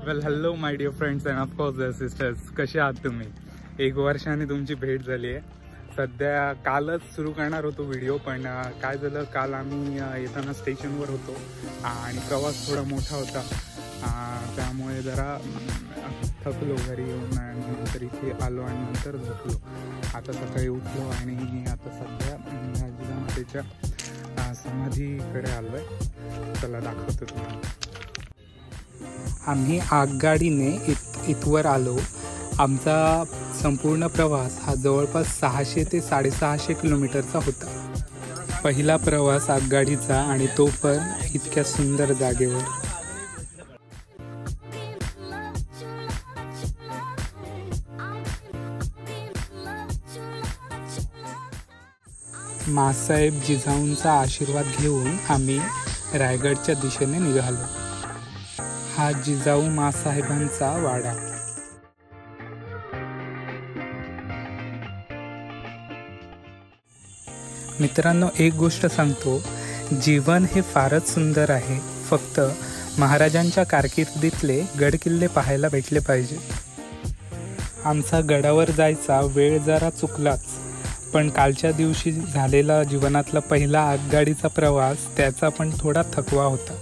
Well hello my dear friends and of course dear sisters, कसे आहात तुम्ही? 1 वर्षाने तुमची भेट झाली आहे. सध्या कालच सुरू करणार होतो व्हिडिओ, पण काय झालं, काल आम्ही येताना स्टेशनवर होतो आणि प्रवास थोडा मोठा होता, त्यामुळे जरा थकलो. घरी येऊन आणि नंतर इथे आलो आणि नंतर झोपलो. आता सकाळी उठलो आणि आता सध्या जिजामातेच्या समाधीकडे आलो आहे. चला दाखवतो तुम्हाला. आम्ही आगगाडीने इथवर आलो. आमचा संपूर्ण प्रवास हा जवळपास 600 ते 650 किलोमीटरचा होता. पहिला प्रवास आगगाडीचा आणि तो पण इतक्या सुंदर जागेवर. मासाहेब जिजाऊंचा आशीर्वाद घेऊन आम्ही रायगडच्या दिशेने निघालो. हा जिजाऊ मासाहेबांचा वाडा. मित्रांनो, एक गोष्ट सांगतो, जीवन हे फारच सुंदर आहे. फक्त महाराजांच्या कारकिर्दीतले गडकिल्ले पाहायला भेटले पाहिजे. आमचा गडावर जायचा वेळ जरा चुकलाच, पण कालच्या दिवशी झालेला जीवनातला पहिला आगगाडीचा प्रवास त्याचा पण थोडा थकवा होता.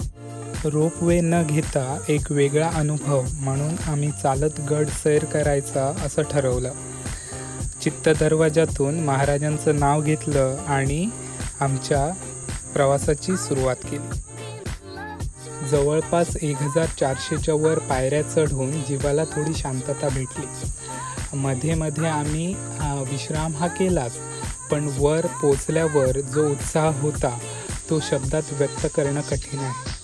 रोपवे न घेता एक वेगळा अनुभव म्हणून आम्ही चालत गड सैर करायचा असं ठरवलं. चित्त दरवाजातून महाराजांचं नाव घेतलं आणि आमच्या प्रवासाची सुरुवात केली. जवळपास 1400च्या वर पायऱ्या चढून जीवाला थोडी शांतता भेटली. मध्ये मध्ये आम्ही विश्राम हा केलाच, पण वर पोचल्यावर जो उत्साह होता तो शब्दात व्यक्त करणं कठीण आहे.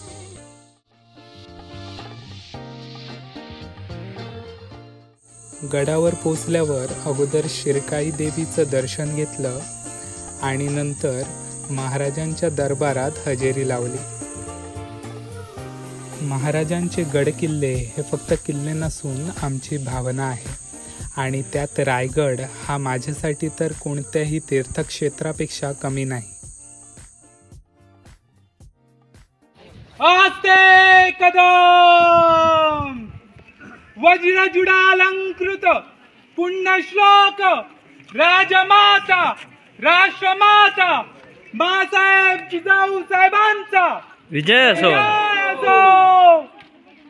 गडावर पोचल्यावर अगोदर शिरकाई देवीचं दर्शन घेतलं आणि नंतर महाराजांच्या दरबारात हजेरी लावली. महाराजांचे गडकिल्ले हे फक्त किल्ले नसून आमची भावना आहे आणि त्यात रायगड हा माझ्यासाठी तर कोणत्याही तीर्थक्षेत्रापेक्षा कमी नाही. आस्ते कदम वज्रजुडालंकृत पुण्यश्लोक राजमाता राष्ट्रमाता मासाहेब जिजाऊ साहेबांचा विजय असो.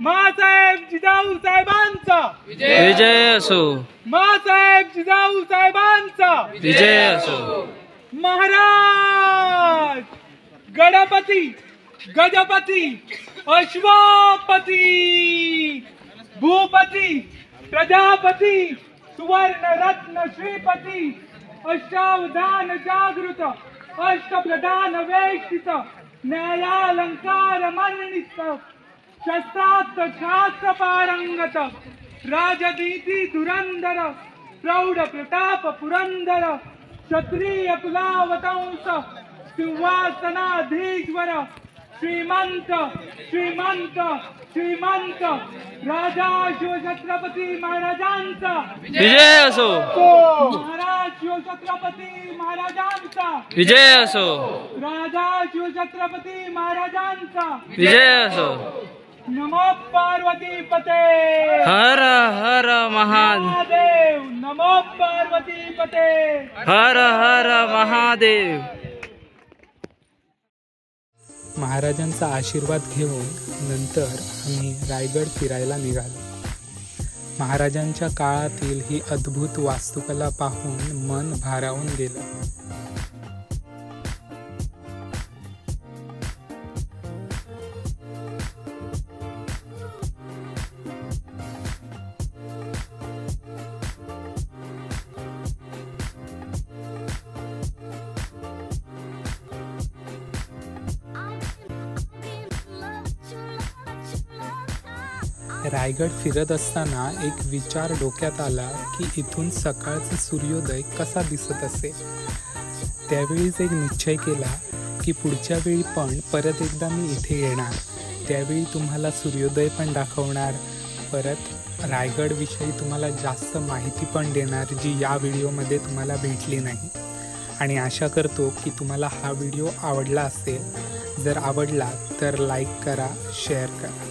मासाहेब जिजाऊ साहेबांचा विजय असो. मासाहेब जिजाऊ साहेबांचा विजय असो. महाराज गणपती गजपती अश्वपती भूपती प्रजापती सुवर्ण रत्न श्रीपती अष्टावधान जागृत अष्टप्रधान वेष्टित न्यायालंकार मण्डित शस्त्रास्त्र शास्त्र पारंगत राजनीती धुरंधर प्रौढ प्रताप पुरंदर क्षत्रिय कुलावतंस सिंहासनाधीश्वर श्रीमंत श्रीमंत श्रीमंत राजा शिवछत्रपती महाराजांचा विजय असो. महाराज शिवछत्रपती महाराजांचा विजय असो. राजा शिवछत्रपती महाराजांचा विजय असो. नमो पार्वती पते हर हर महादेव. नमो पार्वती पते हर हर महादेव. महाराजांचा आशीर्वाद घेऊन नंतर आम्ही रायगड फिरायला निघालो. महाराजांच्या काळातील ही अद्भुत वास्तुकला पाहून मन भारावून गेलं. रायगड फिरत असताना एक विचार डोक्यात आला की इथून सकाळचा सूर्योदय कसा दिसत असेल. त्यावेळीच एक निश्चय केला की पुढच्या वेळी पण परत एकदा मी इथे येणार. त्यावेळी तुम्हाला सूर्योदय पण दाखवणार, परत रायगडविषयी तुम्हाला जास्त माहिती पण देणार जी या व्हिडिओमध्ये तुम्हाला भेटली नाही. आणि आशा करतो की तुम्हाला हा व्हिडिओ आवडला असेल. जर आवडला तर लाईक करा, शेअर करा.